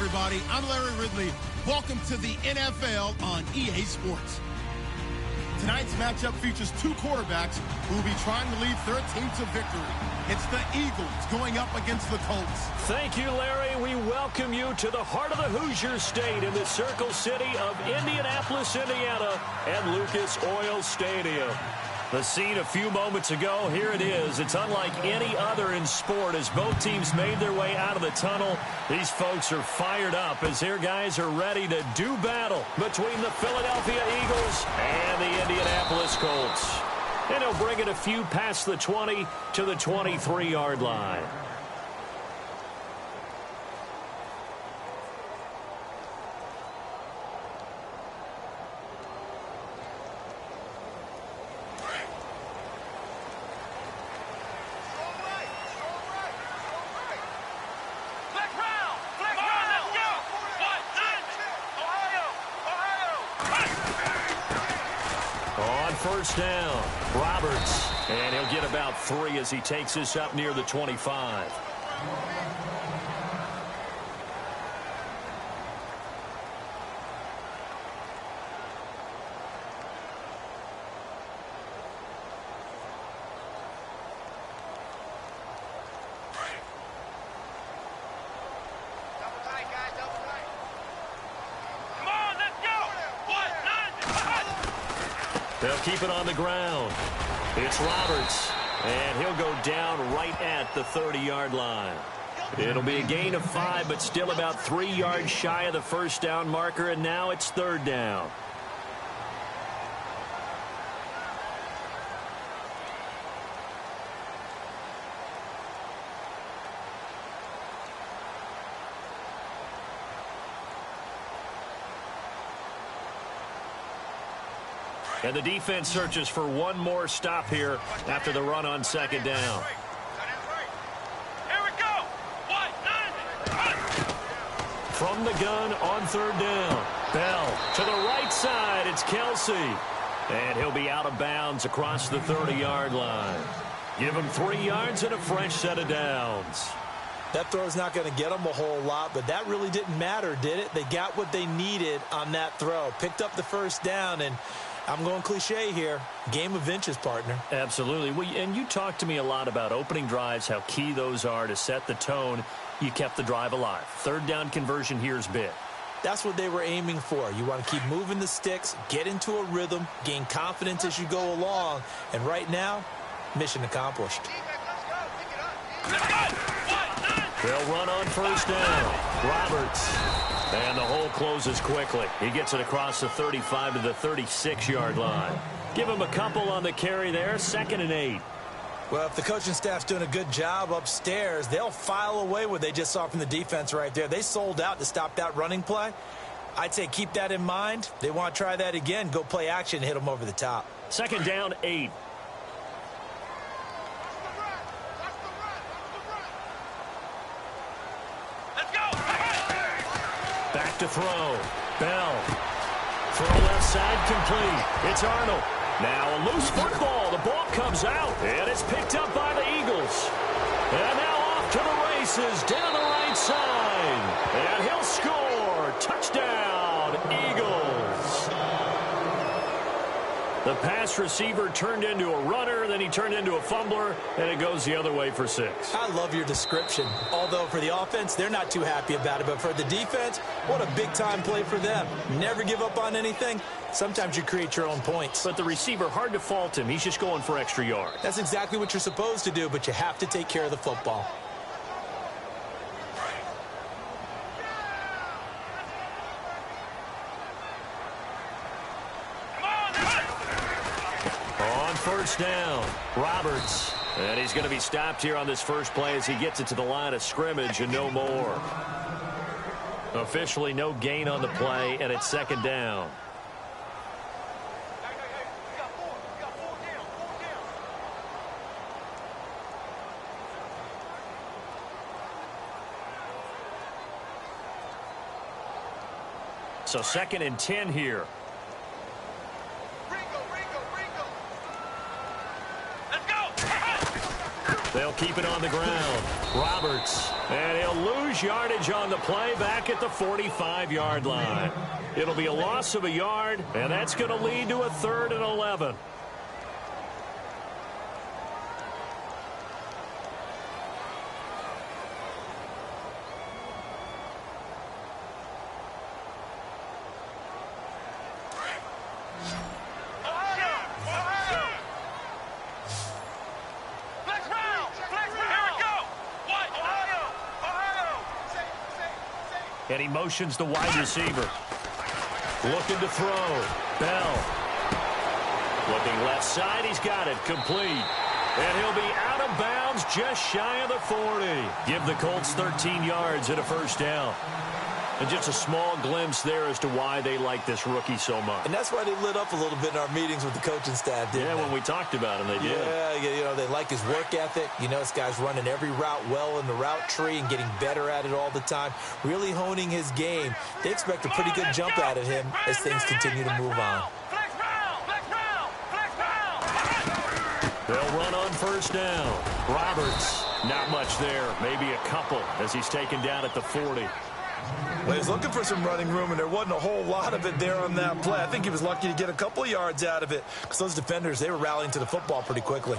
everybody. I'm Larry Ridley. Welcome to the NFL on EA Sports. Tonight's matchup features two quarterbacks who will be trying to lead their team to victory. It's the Eagles going up against the Colts. Thank you, Larry. We welcome you to the heart of the Hoosier State in the Circle City of Indianapolis, Indiana, at Lucas Oil Stadium. The scene a few moments ago, here it is. It's unlike any other in sport as both teams made their way out of the tunnel. These folks are fired up as their guys are ready to do battle between the Philadelphia Eagles and the Indianapolis Colts. And he'll bring it a few past the 20 to the 23-yard line. First down, Roberts, and he'll get about 3 as he takes this up near the 25. They'll keep it on the ground. It's Roberts, and he'll go down right at the 30-yard line. It'll be a gain of 5, but still about 3 yards shy of the first down marker, and now it's third down. And the defense searches for one more stop here after the run on second down. Here we go. From the gun on third down. Bell to the right side. It's Kelsey. And he'll be out of bounds across the 30-yard line. Give him 3 yards and a fresh set of downs. That throw's not going to get them a whole lot, but that really didn't matter, did it? They got what they needed on that throw. Picked up the first down, and I'm going cliche here. Game of inches, partner. Absolutely. Well, and you talked to me a lot about opening drives, how key those are to set the tone. You kept the drive alive. Third down conversion here is big. That's what they were aiming for. You want to keep moving the sticks, get into a rhythm, gain confidence as you go along. And right now, mission accomplished. They'll run on first down. Roberts. And the hole closes quickly. He gets it across the 35 to the 36-yard line. Give him a couple on the carry there. 2nd and 8. Well, if the coaching staff's doing a good job upstairs, they'll file away what they just saw from the defense right there. They sold out to stop that running play. I'd say keep that in mind. They want to try that again. Go play action, hit them over the top. 2nd down, 8. Back to throw. Bell. Throw left side complete. It's Arnold. Now a loose football. The ball comes out. And it's picked up by the Eagles. And now off to the races down the right side. And he'll score. Touchdown, Eagles. The pass receiver turned into a runner, then he turned into a fumbler, and it goes the other way for 6. I love your description. Although for the offense, they're not too happy about it. But for the defense, what a big-time play for them. Never give up on anything. Sometimes you create your own points. But the receiver, hard to fault him. He's just going for extra yards. That's exactly what you're supposed to do, but you have to take care of the football. First down, Roberts. And he's going to be stopped here on this first play as he gets it to the line of scrimmage and no more. Officially no gain on the play, and it's 2nd down. So 2nd and 10 here. They'll keep it on the ground. Roberts. And he'll lose yardage on the play back at the 45-yard line. It'll be a loss of a yard, and that's going to lead to a 3rd and 11. And he motions the wide receiver. Looking to throw. Bell. Looking left side. He's got it. Complete. And he'll be out of bounds just shy of the 40. Give the Colts 13 yards and a first down. And just a small glimpse there as to why they like this rookie so much. And that's why they lit up a little bit in our meetings with the coaching staff, didn't they? When we talked about him, they did. Yeah, they like his work ethic. This guy's running every route well in the route tree and getting better at it all the time, really honing his game. They expect a pretty good jump out of him as things continue to move on. They'll run on first down. Roberts, not much there, maybe a couple as he's taken down at the 40. Well, he was looking for some running room, and there wasn't a whole lot of it there on that play. I think he was lucky to get a couple of yards out of it because those defenders, they were rallying to the football pretty quickly.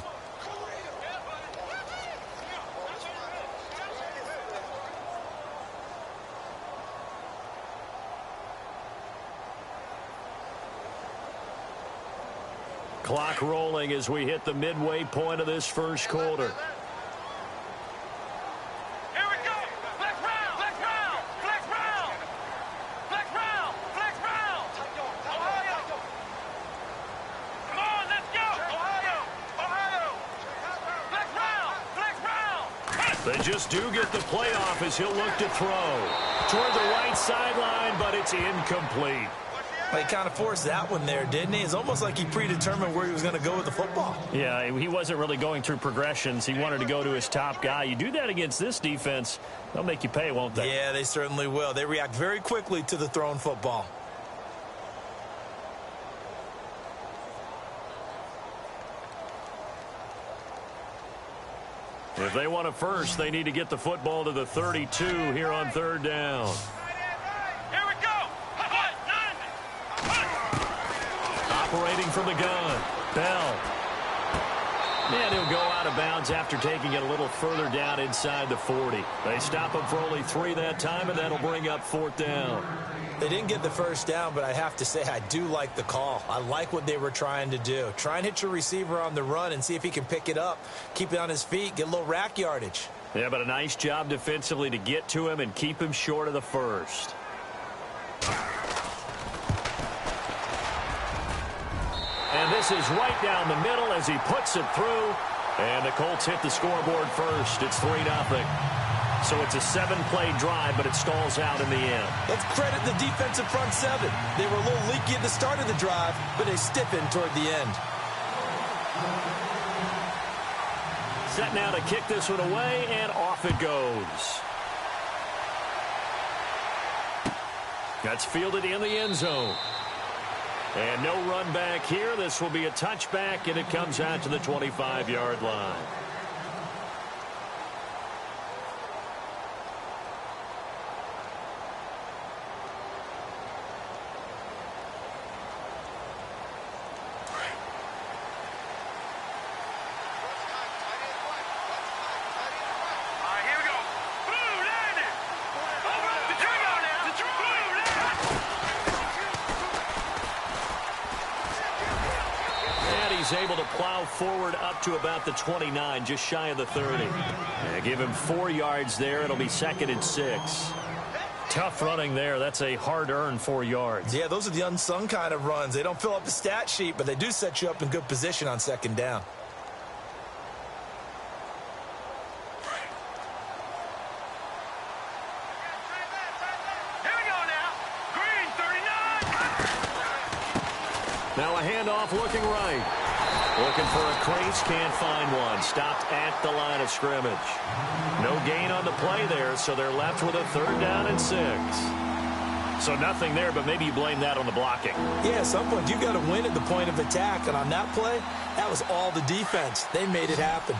Clock rolling as we hit the midway point of this first quarter. They just do get the playoff as he'll look to throw toward the right sideline, but it's incomplete. Well, he kind of forced that one there, didn't he? It's almost like he predetermined where he was going to go with the football. Yeah, he wasn't really going through progressions. He wanted to go to his top guy. You do that against this defense, they'll make you pay, won't they? Yeah, they certainly will. They react very quickly to the thrown football. If they want a first, they need to get the football to the 32 here on third down. Here we go. Operating from the gun. Bell. And he'll go out of bounds after taking it a little further down inside the 40. They stop him for only 3 that time, and that'll bring up 4th down. They didn't get the first down, but I have to say I do like the call. I like what they were trying to do. Try and hit your receiver on the run and see if he can pick it up, keep it on his feet, get a little rack yardage. Yeah, but a nice job defensively to get to him and keep him short of the first. And this is right down the middle as he puts it through. And the Colts hit the scoreboard first. It's 3-0. So it's a 7-play drive, but it stalls out in the end. Let's credit the defensive front 7. They were a little leaky at the start of the drive, but they stiffened toward the end. Set now to kick this one away, and off it goes. That's fielded in the end zone. And no run back here. This will be a touchback, and it comes out to the 25-yard line. Able to plow forward up to about the 29, just shy of the 30. Give him 4 yards there. It'll be 2nd and 6. Tough running there. That's a hard-earned 4 yards. Yeah, those are the unsung kind of runs. They don't fill up the stat sheet, but they do set you up in good position on 2nd down. Now a handoff looking right. Looking for a crease, can't find one. Stopped at the line of scrimmage. No gain on the play there, so they're left with a 3rd down and 6. So nothing there, but maybe you blame that on the blocking. Yeah, at some point you've got to win at the point of attack, and on that play, that was all the defense. They made it happen.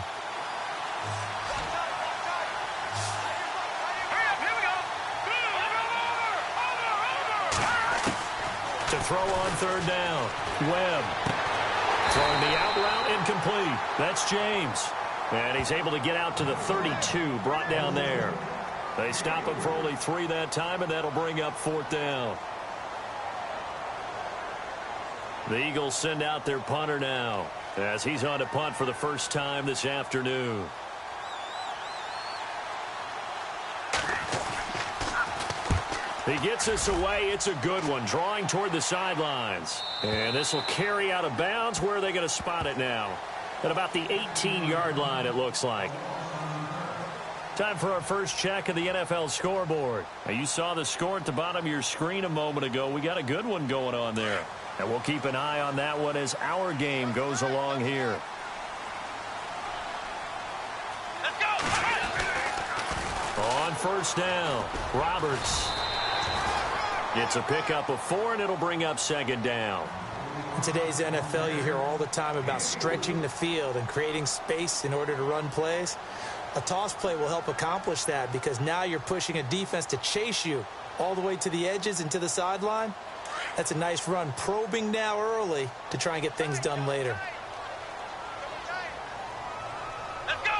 Here we go. To throw on third down. Webb throwing the out route incomplete. That's James. And he's able to get out to the 32, brought down there. They stop him for only 3 that time, and that'll bring up 4th down. The Eagles send out their punter now as he's on to punt for the first time this afternoon. He gets us away. It's a good one, drawing toward the sidelines. And this will carry out of bounds. Where are they going to spot it now? At about the 18-yard line, it looks like. Time for our first check of the NFL scoreboard. Now, you saw the score at the bottom of your screen a moment ago. We got a good one going on there. And we'll keep an eye on that one as our game goes along here. Let's go. On first down, Roberts gets a pickup of 4, and it'll bring up 2nd down. In today's NFL, you hear all the time about stretching the field and creating space in order to run plays. A toss play will help accomplish that because now you're pushing a defense to chase you all the way to the edges and to the sideline. That's a nice run, probing now early to try and get things done later. Let's go.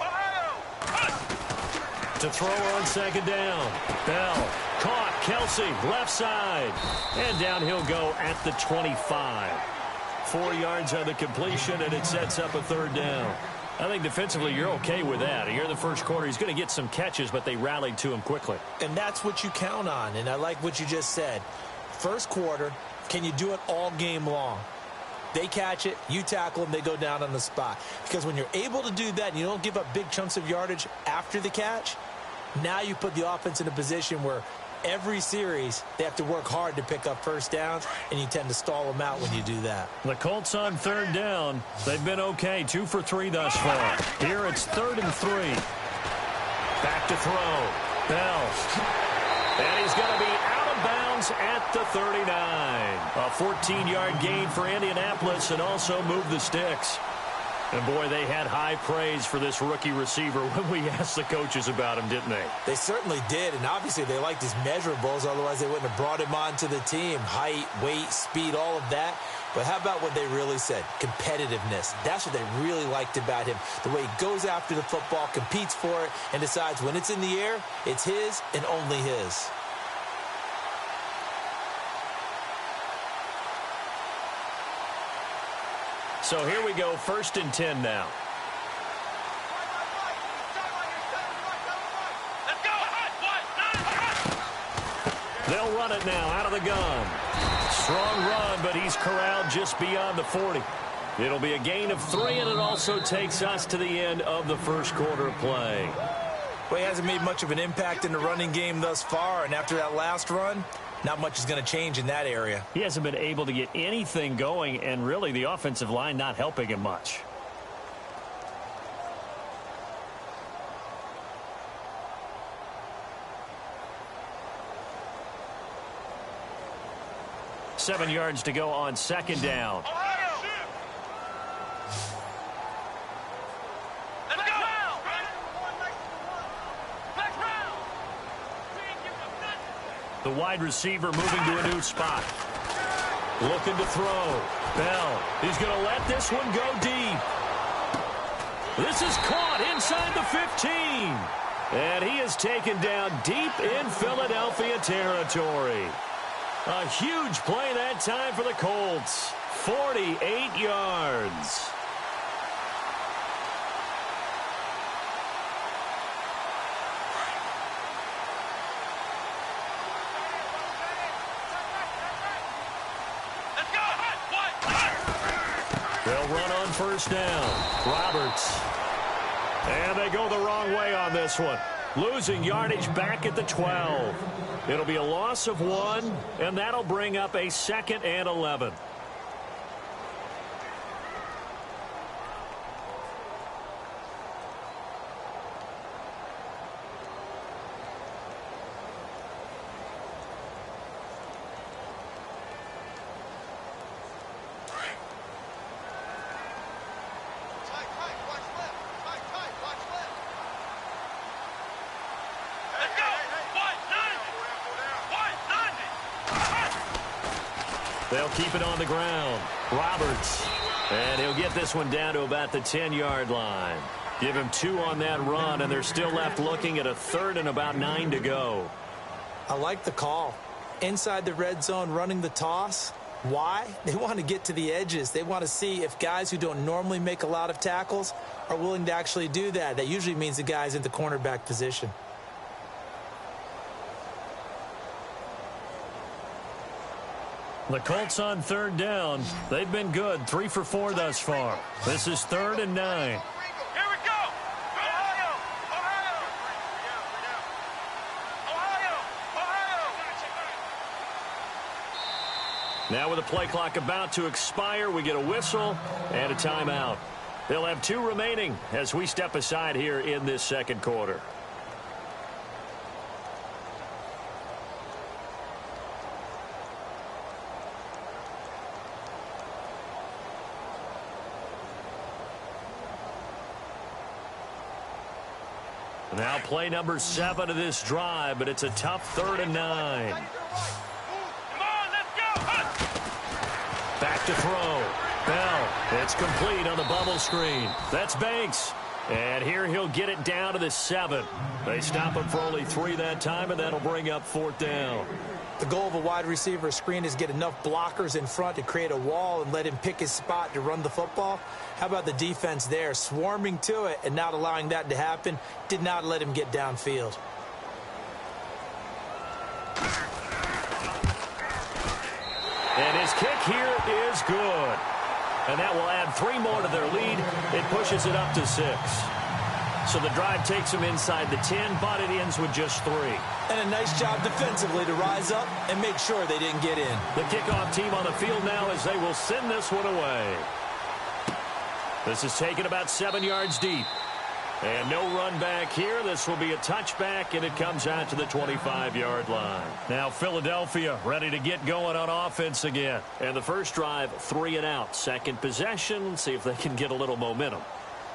Ohio. To throw on 2nd down. Bell caught. Kelsey left side. And down he'll go at the 25. 4 yards on the completion, and it sets up a 3rd down. I think defensively you're okay with that. Here in the first quarter, he's going to get some catches, but they rallied to him quickly. And that's what you count on, and I like what you just said. First quarter, can you do it all game long? They catch it, you tackle them, they go down on the spot. Because when you're able to do that and you don't give up big chunks of yardage after the catch, now you put the offense in a position where every series they have to work hard to pick up first downs, and you tend to stall them out when you do that. The Colts on 3rd down. They've been okay, 2 for 3 thus far. Here it's 3rd and 3. Back to throw. Bell. And he's going to be out of bounds at the 39. A 14-yard gain for Indianapolis and also move the sticks. And, boy, they had high praise for this rookie receiver when we asked the coaches about him, didn't they? They certainly did, and obviously they liked his measurables. Otherwise, they wouldn't have brought him onto the team. Height, weight, speed, all of that. But how about what they really said? Competitiveness. That's what they really liked about him. The way he goes after the football, competes for it, and decides when it's in the air, it's his and only his. So here we go, 1st and 10 now. Let's go. They'll run it now out of the gun. Strong run, but he's corralled just beyond the 40. It'll be a gain of 3, and it also takes us to the end of the first quarter of play. Well, he hasn't made much of an impact in the running game thus far, and after that last run, not much is going to change in that area. He hasn't been able to get anything going, and really the offensive line not helping him much. Seven yards to go on 2nd down. Ohio. Let's go. Next round. The wide receiver moving to a new spot. Looking to throw. Bell. He's going to let this one go deep. This is caught inside the 15. And he is taken down deep in Philadelphia territory. A huge play that time for the Colts. 48 yards. They'll run on first down. Roberts. And they go the wrong way on this one. Losing yardage back at the 12. It'll be a loss of 1, and that'll bring up a 2nd and 11. They'll keep it on the ground. Roberts. And he'll get this one down to about the 10-yard line. Give him 2 on that run, and they're still left looking at a 3rd and about 9 to go. I like the call. Inside the red zone running the toss. Why? They want to get to the edges. They want to see if guys who don't normally make a lot of tackles are willing to actually do that. That usually means the guy's in the cornerback position. The Colts on 3rd down. They've been good, 3 for 4 thus far. This is 3rd and 9. Here we go. Ohio. Now with the play clock about to expire, we get a whistle and a timeout. They'll have 2 remaining as we step aside here in this second quarter. Now play number 7 of this drive, but it's a tough 3rd and 9. Come on, let's go. Back to throw. Bell. It's complete on the bubble screen. That's Banks. And here he'll get it down to the 7. They stop him for only 3 that time, and that'll bring up 4th down. The goal of a wide receiver screen is get enough blockers in front to create a wall and let him pick his spot to run the football. How about the defense there, swarming to it and not allowing that to happen? Did not let him get downfield. And his kick here is good. And that will add 3 more to their lead. It pushes it up to 6. So the drive takes them inside the 10, but it ends with just 3. And a nice job defensively to rise up and make sure they didn't get in. The kickoff team on the field now as they will send this one away. This is taken about 7 yards deep. And no run back here. This will be a touchback, and it comes out to the 25-yard line. Now Philadelphia ready to get going on offense again. And the first drive, 3 and out. Second possession, see if they can get a little momentum.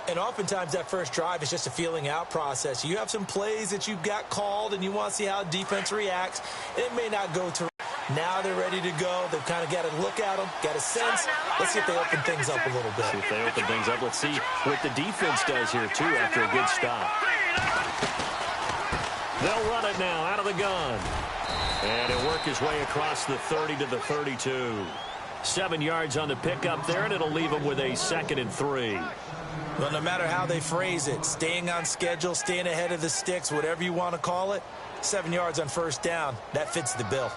And oftentimes that first drive is just a feeling out process. You have some plays that you got called and you want to see how defense reacts. It may not go to. Now they're ready to go. They've kind of got to look at them, got a sense. Let's see if they open things up a little bit. See if they open things up. Let's see what the defense does here, too, after a good stop. They'll run it now out of the gun. And he'll work his way across the 30 to the 32. 7 yards on the pickup there, and it'll leave him with a 2nd and 3. Well, no matter how they phrase it, staying on schedule, staying ahead of the sticks, whatever you want to call it, 7 yards on first down, that fits the bill.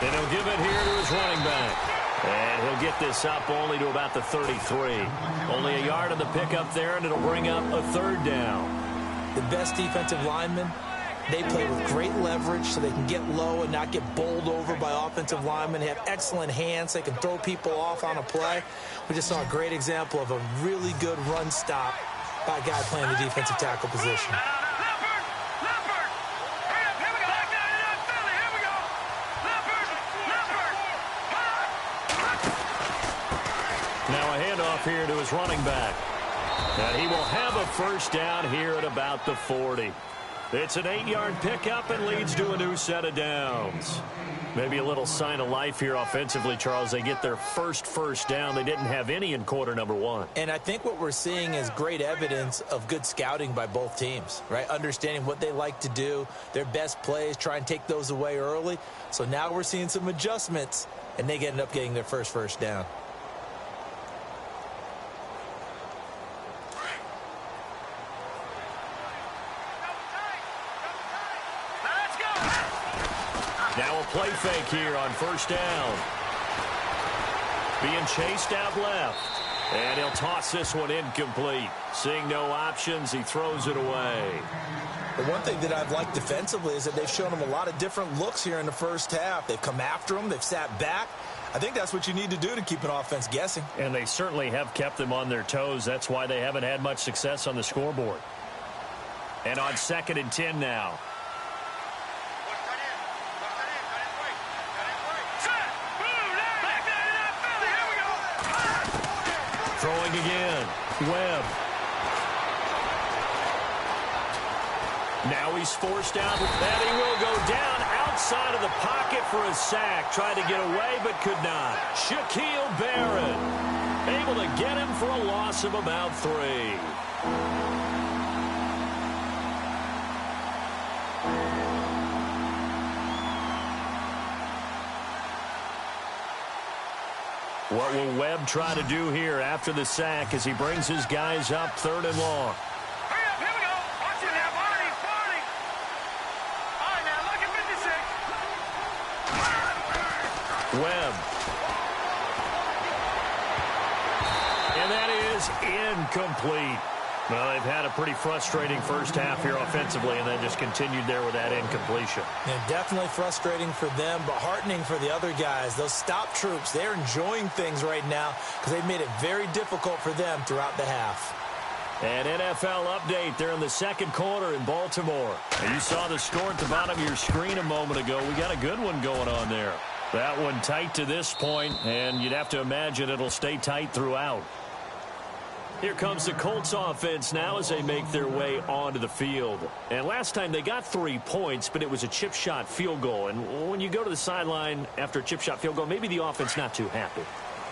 And he'll give it here to his running back. And he'll get this up only to about the 33. Only a yard on the pickup there, and it'll bring up a 3rd down. The best defensive linemen, they play with great leverage so they can get low and not get bowled over by offensive linemen. They have excellent hands. They can throw people off on a play. We just saw a great example of a really good run stop by a guy playing the defensive tackle position. Now a handoff here to his running back. And he will have a first down here at about the 40. It's an 8-yard pickup and leads to a new set of downs. Maybe a little sign of life here offensively, Charles. They get their first down. They didn't have any in quarter number 1. And I think what we're seeing is great evidence of good scouting by both teams, right? Understanding what they like to do, their best plays, try and take those away early. So now we're seeing some adjustments, and they end up getting their first down. Now a play fake here on first down. Being chased out left. And he'll toss this one incomplete. Seeing no options, he throws it away. The one thing that I've liked defensively is that they've shown him a lot of different looks here in the first half. They've come after him. They've sat back. I think that's what you need to do to keep an offense guessing. And they certainly have kept them on their toes. That's why they haven't had much success on the scoreboard. And on 2nd and 10 now. Throwing again. Webb. Now he's forced out. And he will go down outside of the pocket for a sack. Tried to get away, but could not. Shaquille Barrett able to get him for a loss of about 3. What will Webb try to do here after the sack as he brings his guys up 3rd and long? Hurry up, here we go. Watch it now, Barney. All right, now, look at 56. Webb. And that is incomplete. Well, they've had a pretty frustrating first half here offensively, and then just continued there with that incompletion. And definitely frustrating for them, but heartening for the other guys. Those stop troops, they're enjoying things right now because they've made it very difficult for them throughout the half. An NFL update there in the 2nd quarter in Baltimore. And you saw the score at the bottom of your screen a moment ago. We got a good one going on there. That one tight to this point, and you'd have to imagine it'll stay tight throughout. Here comes the Colts offense now as they make their way onto the field. And last time they got 3 points, but it was a chip shot field goal. And when you go to the sideline after a chip shot field goal, maybe the offense not too happy.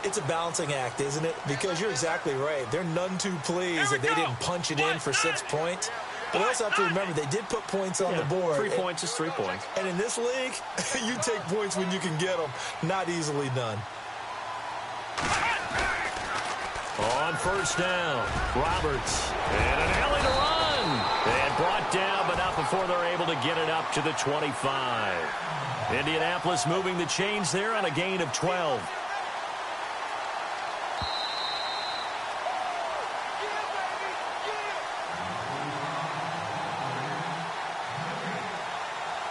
It's a balancing act, isn't it? Because you're exactly right. They're none too pleased that they didn't punch it in for 6 points. But we also have to remember they did put points on the board. 3 points is 3 points. And in this league, you take points when you can get them. Not easily done. On 1st down, Roberts. And an alley to run. And brought down, but not before they're able to get it up to the 25. Indianapolis moving the chains there on a gain of 12.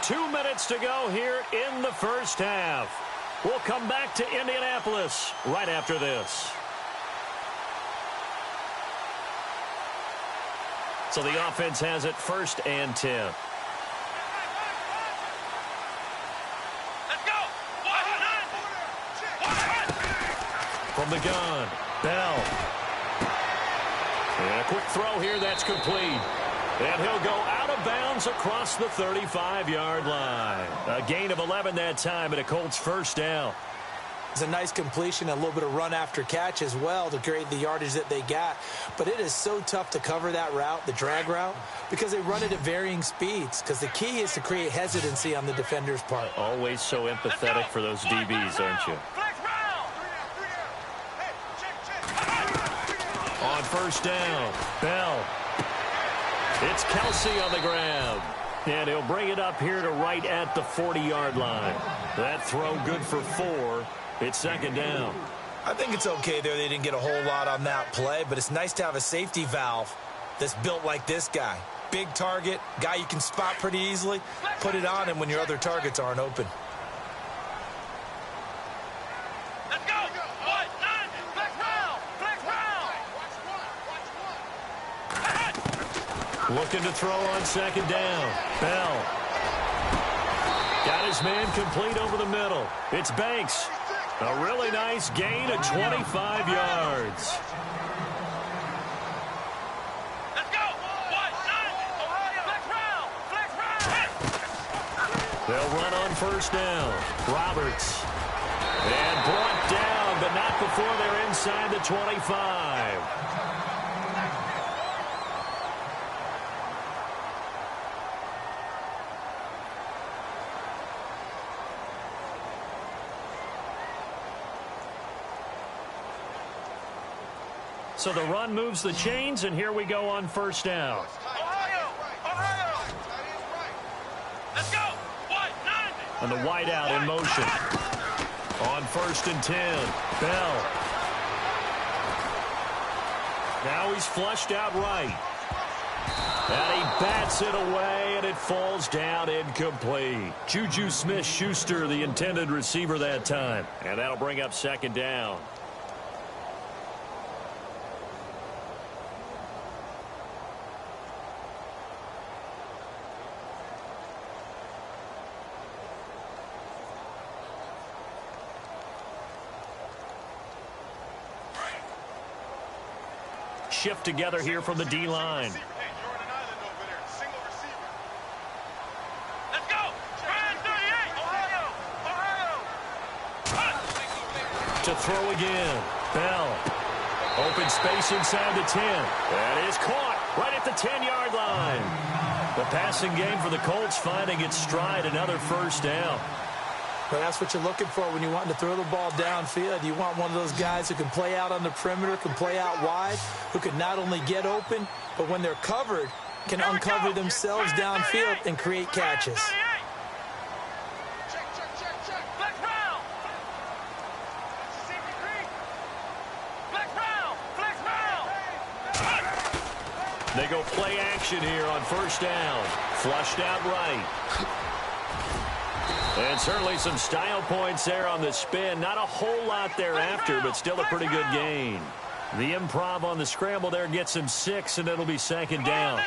Two minutes to go here in the first half. We'll come back to Indianapolis right after this. So the offense has it 1st and 10. Let's go. From the gun, Bell. And a quick throw here that's complete. And he'll go out of bounds across the 35-yard line. A gain of 11 that time and a Colts 1st down. It's a nice completion, a little bit of run after catch as well to create the yardage that they got. But it is so tough to cover that route, the drag route, because they run it at varying speeds. Because the key is to create hesitancy on the defender's part. Always so empathetic for those DBs, aren't you? On 1st down, Bell. It's Kelsey on the grab. And he'll bring it up here to right at the 40-yard line. That throw good for 4. It's 2nd down. I think it's okay there. They didn't get a whole lot on that play, but it's nice to have a safety valve that's built like this guy. Big target, guy you can spot pretty easily. Put it on him when your other targets aren't open. Let's go. Looking to throw on 2nd down. Bell. Got his man complete over the middle. It's Banks. A really nice gain of 25 yards. Let's go. They'll run on 1st down. Roberts. And brought down, but not before they're inside the 25. So the run moves the chains, and here we go on 1st down. Ohio. Let's go. And the wide out in motion. On 1st and 10, Bell. Now he's flushed out right. And he bats it away, and it falls down incomplete. Juju Smith-Schuster, the intended receiver that time. And that'll bring up second down. Shift together here from the D-line. To throw again. Bell. Open space inside the 10. That is caught right at the 10-yard line. The passing game for the Colts finding its stride, another first down. But that's what you're looking for when you want to throw the ball downfield. You want one of those guys who can play out on the perimeter, can play out wide, who can not only get open, but when they're covered, can uncover themselves downfield and create catches. They go play action here on first down. Flushed out right. And certainly some style points there on the spin. Not a whole lot thereafter, but still a pretty good gain. The improv on the scramble there gets him 6, and it'll be second down.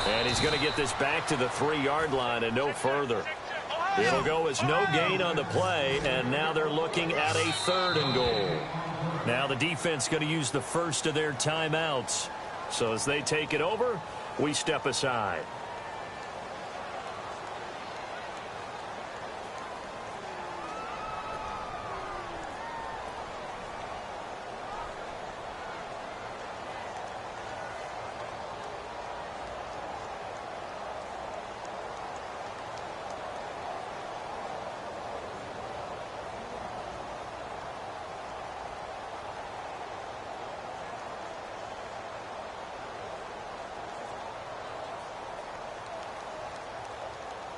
And he's going to get this back to the 3-yard line and no further. It'll go as no gain on the play, and now they're looking at a 3rd and goal. Now the defense going to use the first of their timeouts. So as they take it over, we step aside.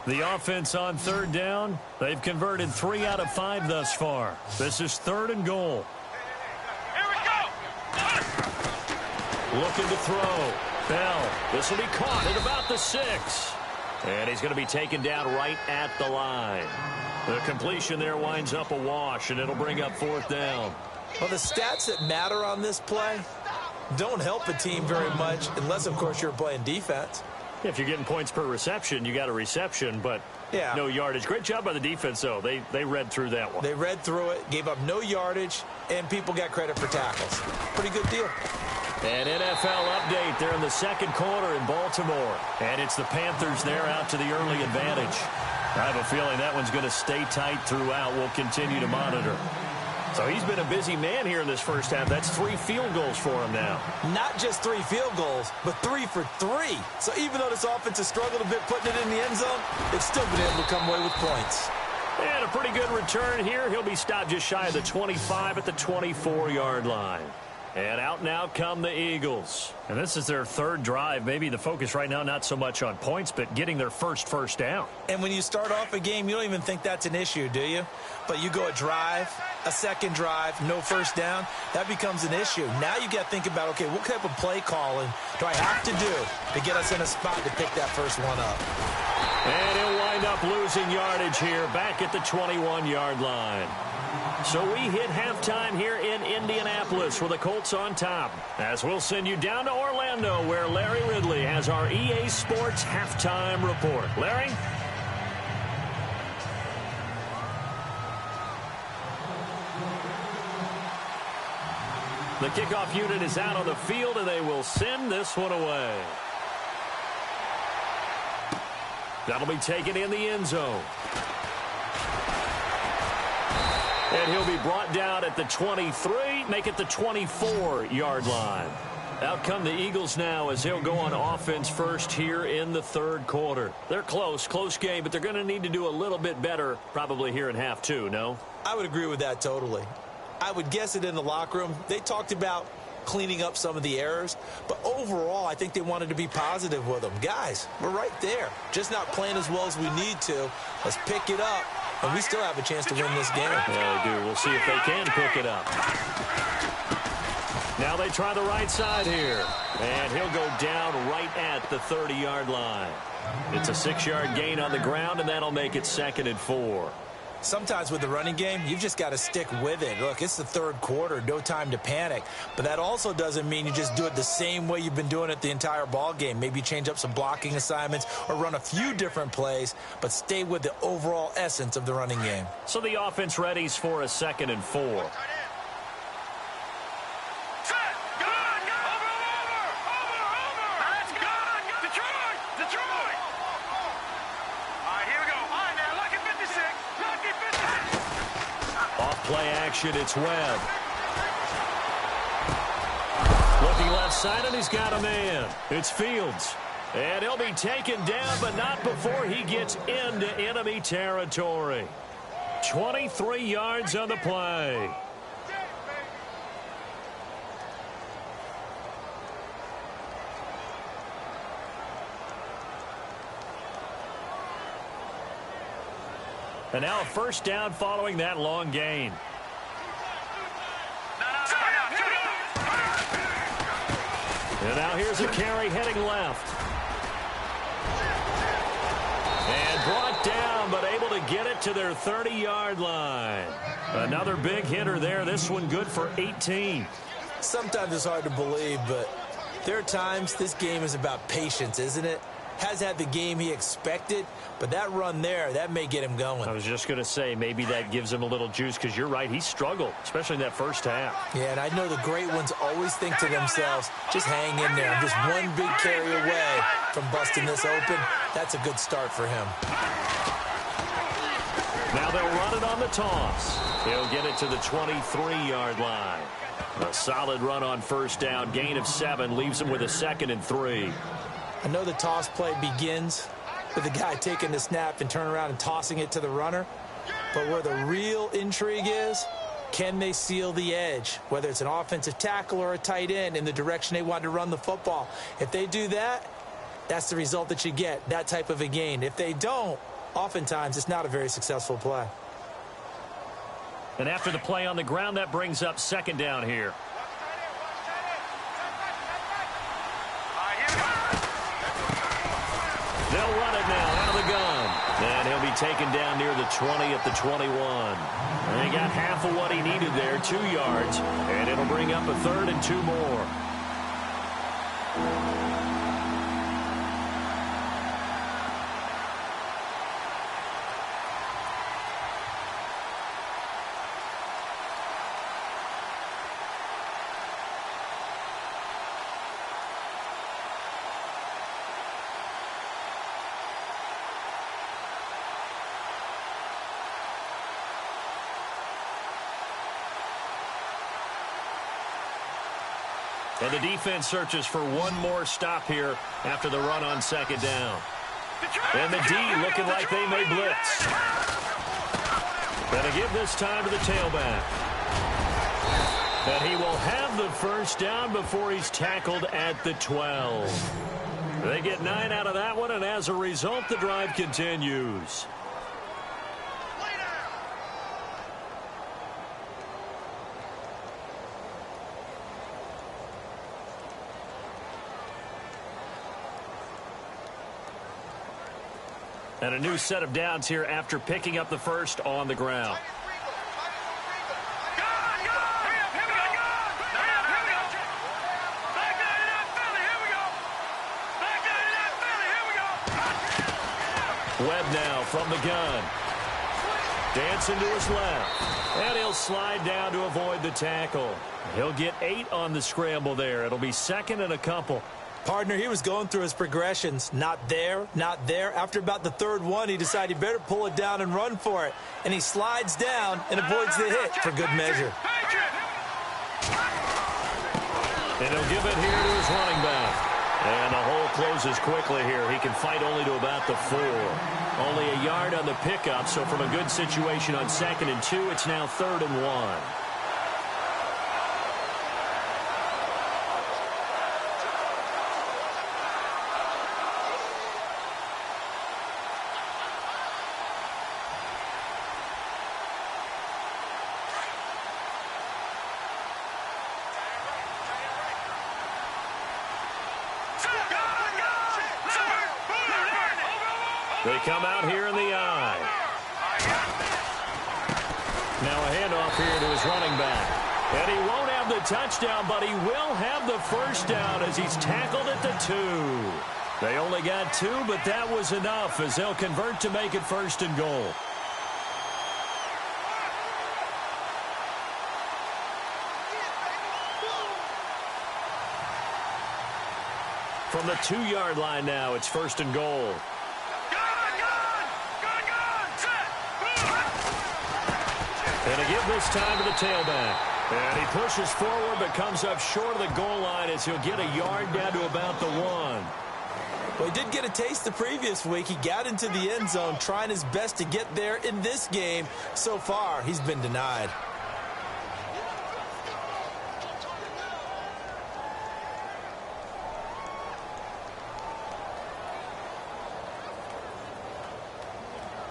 The offense on 3rd down. They've converted 3 out of 5 thus far. This is 3rd and goal. Here we go. Looking to throw. Bell. This will be caught at about the 6. And he's going to be taken down right at the line. The completion there winds up a wash, and it'll bring up 4th down. Well, the stats that matter on this play don't help a team very much unless, of course, you're playing defense. If you're getting points per reception, you got a reception, but no yardage. Great job by the defense, though. They read through that one. They read through it, gave up no yardage, and people got credit for tackles. Pretty good deal. An NFL update there in the 2nd quarter in Baltimore. And it's the Panthers there out to the early advantage. I have a feeling that one's going to stay tight throughout. We'll continue to monitor. So he's been a busy man here in this first half. That's 3 field goals for him now. Not just 3 field goals, but 3 for 3. So even though this offense has struggled a bit putting it in the end zone, it's still been able to come away with points. And a pretty good return here. He'll be stopped just shy of the 25 at the 24-yard line. And out now come the Eagles. And this is their 3rd drive. Maybe the focus right now not so much on points, but getting their first down. And when you start off a game, you don't even think that's an issue, do you? But you go a drive, a 2nd drive, no first down, that becomes an issue. Now you got to think about, okay, what type of play calling do I have to do to get us in a spot to pick that first one up? And he'll wind up losing yardage here back at the 21-yard line. So we hit halftime here in Indianapolis with the Colts on top. As we'll send you down to Orlando where Larry Ridley has our EA Sports halftime report. Larry? The kickoff unit is out on the field, and they will send this one away. That'll be taken in the end zone. And he'll be brought down at the 23, make it the 24-yard line. Out come the Eagles now as they'll go on offense first here in the 3rd quarter. They're close game, but they're going to need to do a little bit better probably here in half 2, no? I would agree with that totally. I would guess it in the locker room. They talked about cleaning up some of the errors, but overall, I think they wanted to be positive with them. Guys, we're right there. Just not playing as well as we need to. Let's pick it up and we still have a chance to win this game. Yeah, they do. We'll see if they can pick it up. Now they try the right side here. And he'll go down right at the 30-yard line. It's a 6-yard gain on the ground, and that'll make it 2nd and 4. Sometimes with the running game, you've just got to stick with it. Look, it's the third quarter, no time to panic. But that also doesn't mean you just do it the same way you've been doing it the entire ball game. Maybe change up some blocking assignments or run a few different plays, but stay with the overall essence of the running game. So the offense readies for a 2nd and 4. Play action, it's Webb. Looking left side, and he's got a man. It's Fields. And he'll be taken down, but not before he gets into enemy territory. 23 yards on the play. And now a first down following that long gain. And now here's a carry heading left. And brought down, but able to get it to their 30-yard line. Another big hitter there. This one good for 18. Sometimes it's hard to believe, but there are times this game is about patience, isn't it? Has had the game he expected, but that run there, that may get him going. I was just going to say, maybe that gives him a little juice, because you're right, he struggled, especially in that first half. Yeah, and I know the great ones always think to themselves, just hang in there. I'm just one big carry away from busting this open. That's a good start for him. Now they'll run it on the toss. He'll get it to the 23-yard line. A solid run on first down, gain of 7, leaves him with a 2nd and 3. I know the toss play begins with the guy taking the snap and turning around and tossing it to the runner. But where the real intrigue is, can they seal the edge? Whether it's an offensive tackle or a tight end in the direction they want to run the football. If they do that, that's the result that you get, that type of a gain. If they don't, oftentimes it's not a very successful play. And after the play on the ground, that brings up 2nd down here. They'll run it now out of the gun. And he'll be taken down near the 20 at the 21. And he got half of what he needed there, 2 yards. And it'll bring up a 3rd and 2 more. And the defense searches for one more stop here after the run on 2nd down. And the D looking like they may blitz. Gonna give this time to the tailback. And he will have the first down before he's tackled at the 12. They get 9 out of that one, and as a result, the drive continues. And a new set of downs here after picking up the first on the ground. Webb now from the gun. Dancing to his left. And he'll slide down to avoid the tackle. He'll get 8 on the scramble there. It'll be 2nd and a couple. Partner, he was going through his progressions. Not there, not there. After about the 3rd one, he decided he better pull it down and run for it. And he slides down and avoids the hit for good measure. And he'll give it here to his running back. And the hole closes quickly here. He can fight only to about the 4. Only a yard on the pickup, so from a good situation on 2nd and 2, it's now 3rd and 1. They come out here in the eye. Now a handoff here to his running back. And he won't have the touchdown, but he will have the first down as he's tackled at the 2. They only got 2, but that was enough as they'll convert to make it 1st and goal. From the 2-yard line now, it's 1st and goal. And a give this time to the tailback. And he pushes forward but comes up short of the goal line as he'll get a yard down to about the 1. Well, he did get a taste the previous week. He got into the end zone trying his best to get there in this game. So far, he's been denied.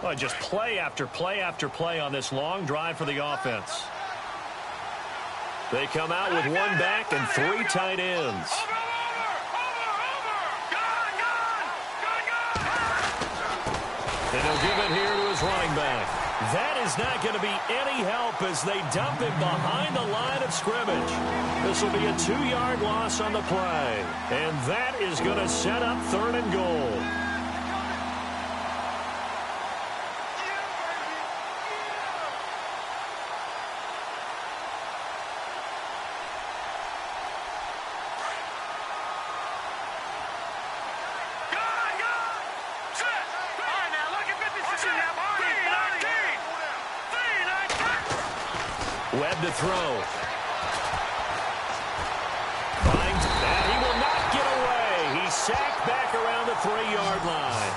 Well, just play after play after play on this long drive for the offense. They come out with 1 back and 3 tight ends. And he'll give it here to his running back. That is not going to be any help as they dump him behind the line of scrimmage. This will be a 2-yard loss on the play. And that is going to set up 3rd and goal. Webb to throw. Finds, and he will not get away. He's sacked back around the 3-yard line.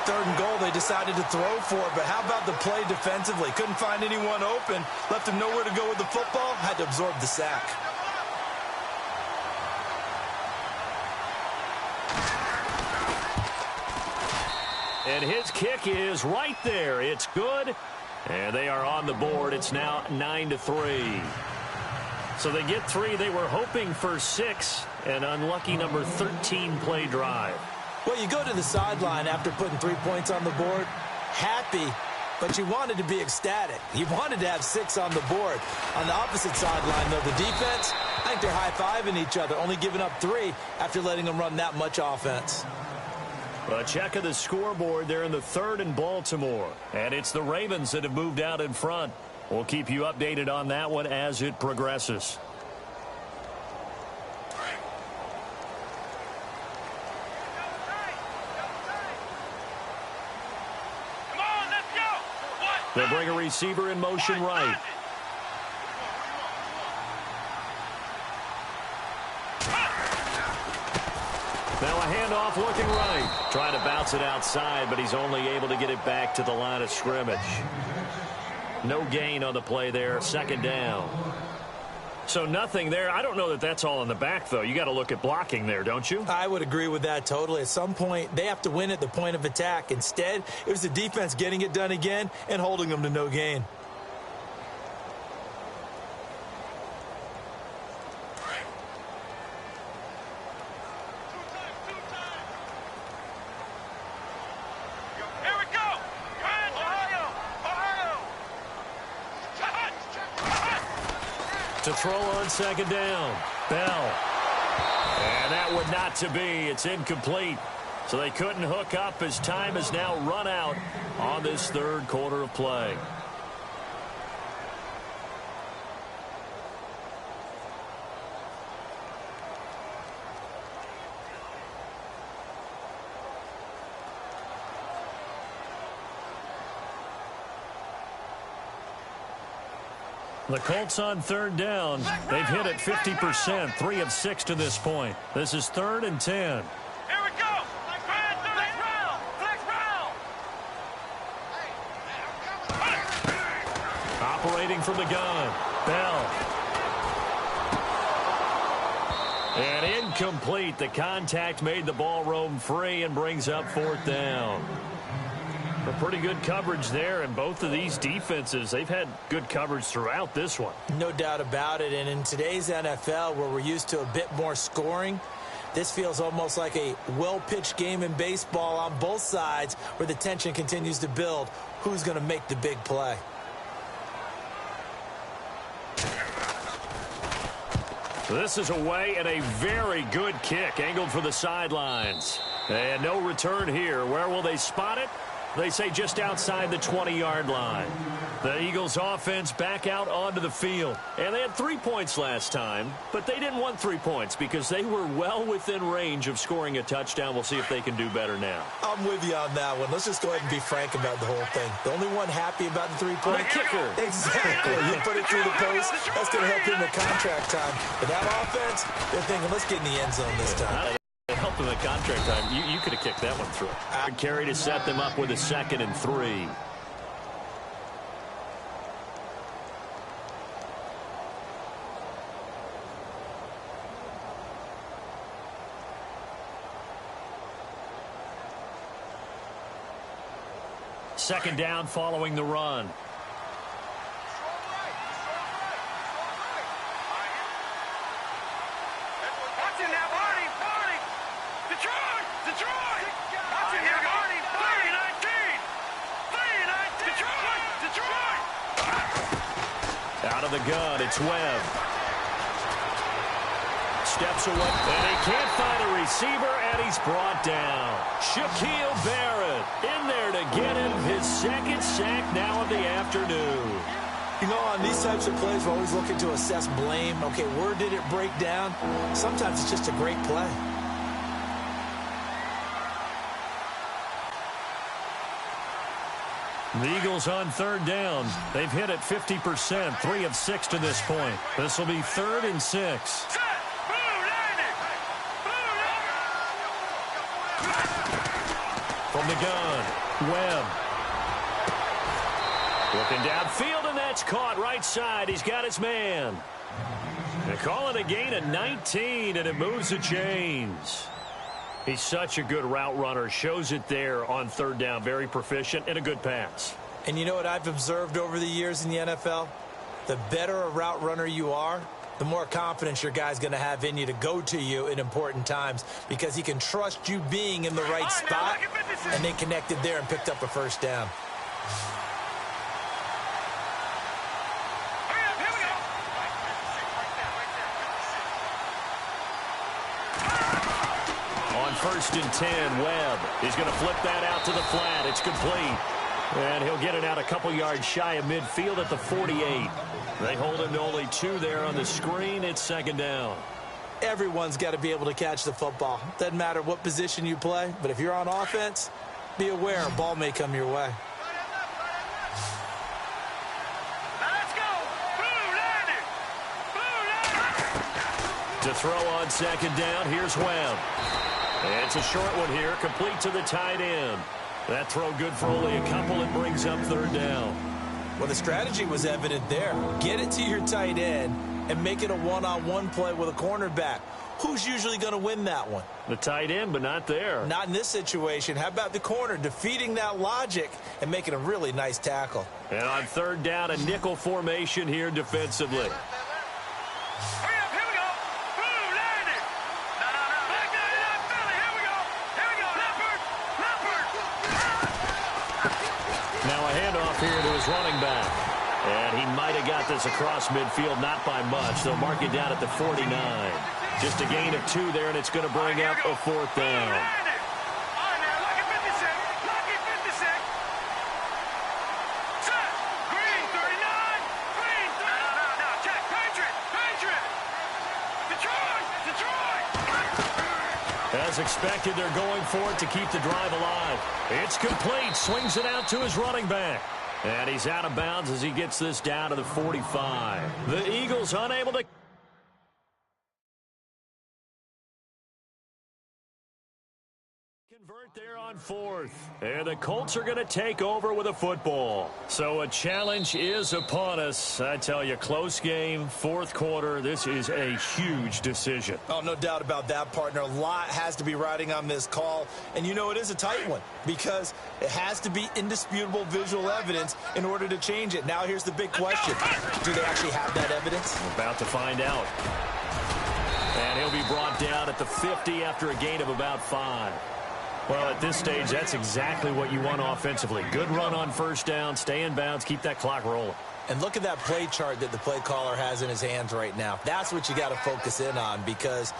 3rd and goal, they decided to throw for it, but how about the play defensively? Couldn't find anyone open, left him nowhere to go with the football, had to absorb the sack. And his kick is right there. It's good. And they are on the board. It's now 9-3. So they get 3. They were hoping for 6. An unlucky number 13 play drive. Well, you go to the sideline after putting 3 points on the board, happy, but you wanted to be ecstatic. You wanted to have 6 on the board. On the opposite sideline, though, the defense, I think they're high-fiving each other, only giving up 3 after letting them run that much offense. A check of the scoreboard there in the 3rd in Baltimore. And it's the Ravens that have moved out in front. We'll keep you updated on that one as it progresses. Come on, let's go. They'll bring a receiver in motion right. Now a handoff looking right. Trying to bounce it outside, but he's only able to get it back to the line of scrimmage. No gain on the play there. 2nd down. So nothing there. I don't know that that's all in the back, though. You got to look at blocking there, don't you? I would agree with that totally. At some point, they have to win at the point of attack. Instead, it was the defense getting it done again and holding them to no gain. To throw on 2nd down. Bell. And that would not to be. It's incomplete. So they couldn't hook up as time has now run out on this 3rd quarter of play. The Colts on 3rd down. They've hit it 50%, 3 of 6 to this point. This is 3rd and 10. Here we go. Flex round. Operating from the gun. Bell. And incomplete. The contact made the ball roam free and brings up 4th down. A pretty good coverage there, and both of these defenses, they've had good coverage throughout this one. No doubt about it, and in today's NFL, where we're used to a bit more scoring, This feels almost like a well-pitched game in baseball on both sides where the tension continues to build. Who's going to make the big play? This is away and a very good kick angled for the sidelines. And no return here. Where will they spot it? They say just outside the 20-yard line. The Eagles offense back out onto the field. And they had 3 points last time, but they didn't want 3 points because they were well within range of scoring a touchdown. We'll see if they can do better now. I'm with you on that one. Let's just go ahead and be frank about the whole thing. The only one happy about the 3-point The kicker. Exactly. You put it through the post, that's going to help him in contract time. But that offense, they're thinking, let's get in the end zone this time. It helped in the contract time. You could have kicked that one through. Carry to set them up with a 2nd and 3. Second down following the run. Out of the gun, it's Webb. Steps away, and he can't find a receiver, and he's brought down. Shaquille Barrett in there to get him his 2nd sack now of the afternoon. You know, on these types of plays, we're always looking to assess blame. Okay, where did it break down? Sometimes it's just a great play. The Eagles on 3rd down. They've hit it 50%, 3 of 6 to this point. This will be 3rd and 6. From the gun, Webb. Looking downfield, and that's caught right side. He's got his man. They call it a gain of 19, and it moves the chains. He's such a good route runner. Shows it there on 3rd down. Very proficient and a good pass. And you know what I've observed over the years in the NFL? The better a route runner you are, the more confidence your guy's going to have in you to go to you in important times because he can trust you being in the right spot, and they connected there and picked up a 1st down. On 1st and 10, Webb is going to flip that out to the flat. It's complete. And he'll get it out a couple yards shy of midfield at the 48. They hold him to only 2 there on the screen. It's 2nd down. Everyone's got to be able to catch the football. Doesn't matter what position you play, but if you're on offense, be aware a ball may come your way. To throw on 2nd down, here's Webb. It's a short one here, complete to the tight end. That throw good for only a couple. It brings up 3rd down. Well, the strategy was evident there. Get it to your tight end and make it a one-on-one play with a cornerback. Who's usually going to win that one? The tight end, but not there. Not in this situation. How about the corner defeating that logic and making a really nice tackle? And on 3rd down, a nickel formation here defensively. Here to his running back. And he might have got this across midfield, not by much. They'll mark it down at the 49. Just a gain of 2 there, and it's going to bring up a 4th down. As expected, they're going for it to keep the drive alive. It's complete. Swings it out to his running back. And he's out of bounds as he gets this down to the 45. The Eagles unable to convert there on 4th. And the Colts are going to take over with a football. So a challenge is upon us. I tell you, close game, 4th quarter. This is a huge decision. Oh, no doubt about that, partner. A lot has to be riding on this call. And you know it is a tight one because it has to be indisputable visual evidence in order to change it. Now here's the big question. Do they actually have that evidence? We're about to find out. And he'll be brought down at the 50 after a gain of about 5. Well, at this stage, that's exactly what you want offensively. Good run on first down, stay in bounds, keep that clock rolling. And look at that play chart that the play caller has in his hands right now. That's what you got to focus in on, because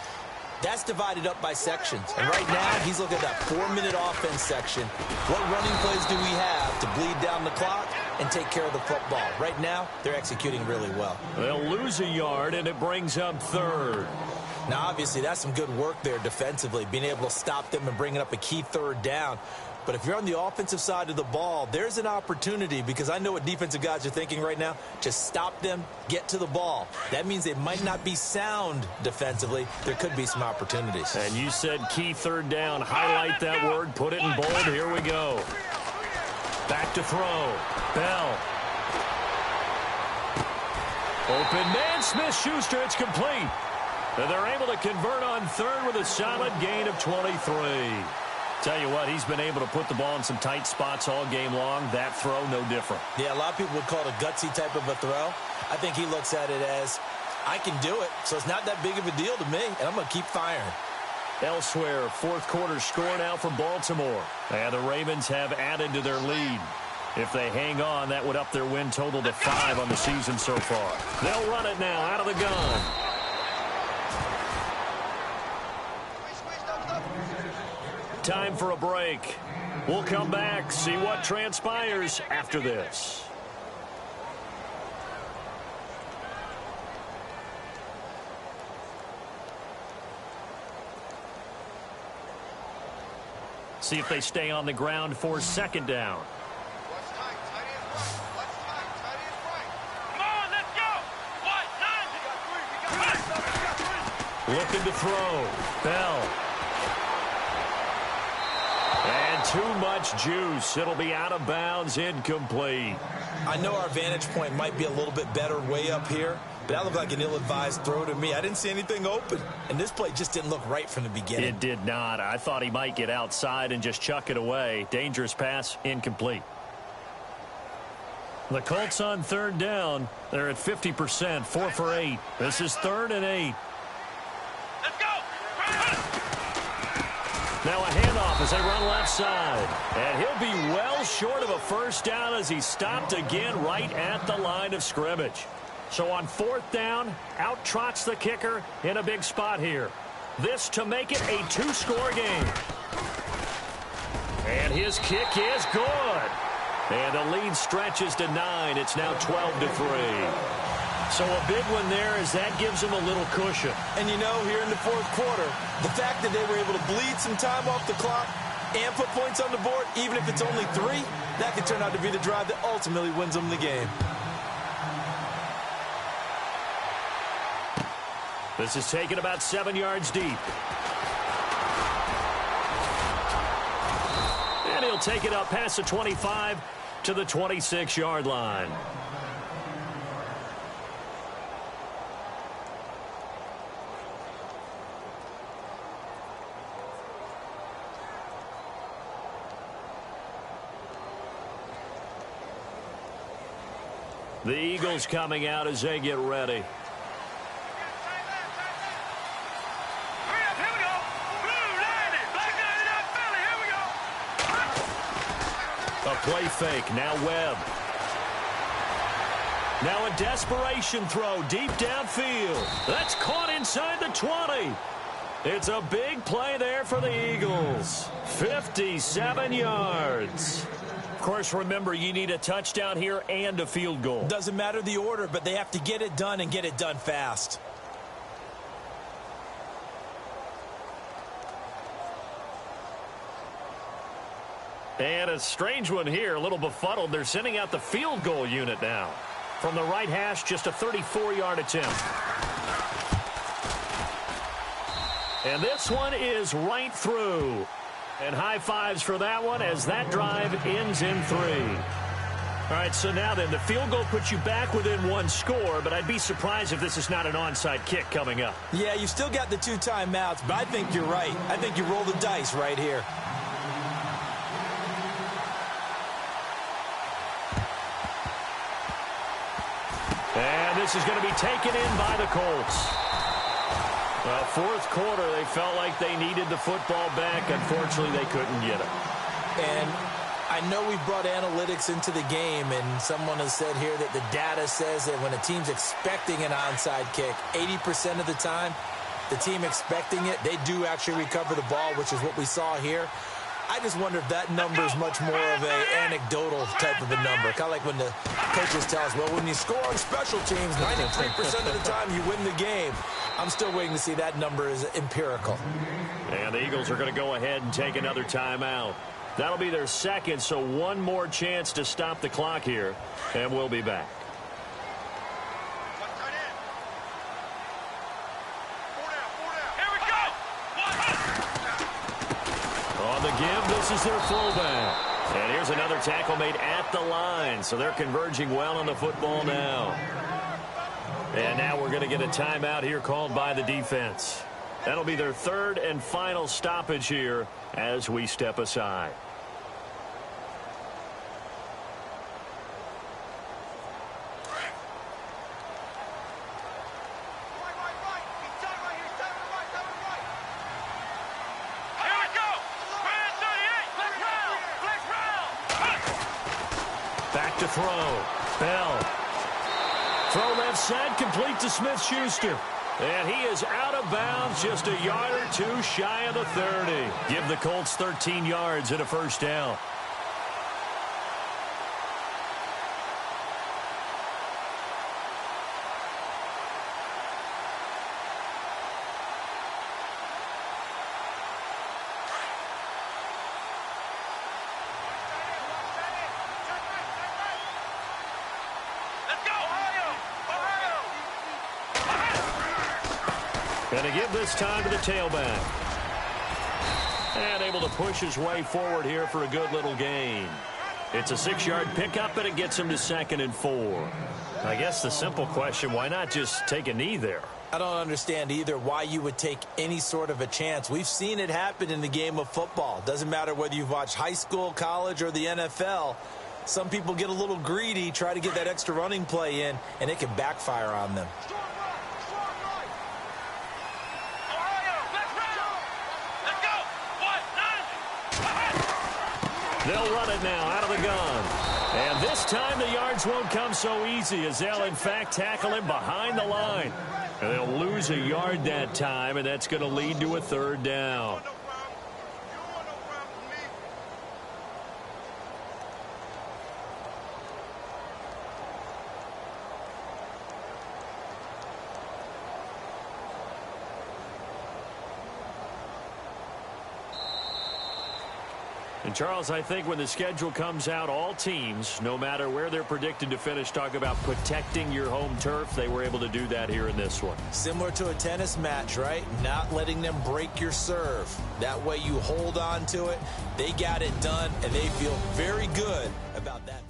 that's divided up by sections. And right now, he's looking at that 4-minute offense section. What running plays do we have to bleed down the clock and take care of the football? Right now, they're executing really well. They'll lose a yard, and it brings up 3rd. Now, obviously, that's some good work there defensively, being able to stop them and bringing up a key 3rd down. But if you're on the offensive side of the ball, there's an opportunity, because I know what defensive guys are thinking right now. Just stop them, get to the ball. That means they might not be sound defensively. There could be some opportunities. And you said key 3rd down. Highlight that word, put it in bold. Here we go. Back to throw. Bell. Open man, Smith-Schuster. It's complete. And they're able to convert on 3rd with a solid gain of 23. Tell you what, he's been able to put the ball in some tight spots all game long. That throw, no different. Yeah, a lot of people would call it a gutsy type of a throw. I think he looks at it as, I can do it, so it's not that big of a deal to me, and I'm going to keep firing. Elsewhere, 4th quarter score now for Baltimore. And the Ravens have added to their lead. If they hang on, that would up their win total to 5 on the season so far. They'll run it now out of the gun. Time for a break. We'll come back, see what transpires after this. See if they stay on the ground for 2nd down. Looking to throw. Bell. And too much juice. It'll be out of bounds, incomplete. I know our vantage point might be a little bit better way up here, but that looked like an ill-advised throw to me. I didn't see anything open, and this play just didn't look right from the beginning. It did not. I thought he might get outside and just chuck it away. Dangerous pass, incomplete. The Colts on 3rd down. They're at 50%, 4 for 8. This is 3rd and 8. Let's go! Now a handoff as they run left side. And he'll be well short of a first down as he stopped again right at the line of scrimmage. So on 4th down, out trots the kicker in a big spot here. This to make it a 2-score game. And his kick is good. And the lead stretches to 9. It's now 12-3. So a big one there as that gives them a little cushion. And you know, here in the 4th quarter, the fact that they were able to bleed some time off the clock and put points on the board, even if it's only 3, that could turn out to be the drive that ultimately wins them the game. This is taken about 7 yards deep. And he'll take it up past the 25 to the 26-yard line. The Eagles coming out as they get ready. A play fake. Now Webb. Now a desperation throw deep downfield. That's caught inside the 20. It's a big play there for the Eagles. 57 yards. Of course, remember, you need a touchdown here and a field goal. Doesn't matter the order, but they have to get it done and get it done fast. And a strange one here, a little befuddled. They're sending out the field goal unit now. From the right hash, just a 34-yard attempt. And this one is right through. And high fives for that one as that drive ends in 3. All right, so now then, the field goal puts you back within 1 score, but I'd be surprised if this is not an onside kick coming up. Yeah, you still got the 2 timeouts, but I think you're right. I think you roll the dice right here. And this is going to be taken in by the Colts. Well, fourth quarter, they felt like they needed the football back. Unfortunately, they couldn't get it. And I know we've brought analytics into the game, and someone has said here that the data says that when a team's expecting an onside kick, 80% of the time, the team expecting it, they do actually recover the ball, which is what we saw here. I just wonder if that number is much more of an anecdotal type of a number. Kind of like when the coaches tell us, well, when you score on special teams, 93% of the time you win the game. I'm still waiting to see that number is empirical. And the Eagles are going to go ahead and take another timeout. That'll be their second, so one more chance to stop the clock here, and we'll be back. On the give, this is their fullback. And here's another tackle made at the line, so they're converging well on the football now. And now we're going to get a timeout here called by the defense. That'll be their third and final stoppage here as we step aside. Back to throw. Bell. Throw left side, complete to Smith-Schuster. And he is out of bounds, just a yard or two shy of the 30. Give the Colts 13 yards and a first down. Going to give this time to the tailback. And able to push his way forward here for a good little gain. It's a 6-yard pickup, and it gets him to 2nd and 4. I guess the simple question, why not just take a knee there? I don't understand either why you would take any sort of a chance. We've seen it happen in the game of football. Doesn't matter whether you've watched high school, college, or the NFL. Some people get a little greedy, try to get that extra running play in, and it can backfire on them. They'll run it now out of the gun. And this time the yards won't come so easy as they'll, in fact, tackle him behind the line. And they'll lose a yard that time, and that's going to lead to a 3rd down. And, Charles, I think when the schedule comes out, all teams, no matter where they're predicted to finish, talk about protecting your home turf. They were able to do that here in this one. Similar to a tennis match, right? Not letting them break your serve. That way you hold on to it. They got it done, and they feel very good about that.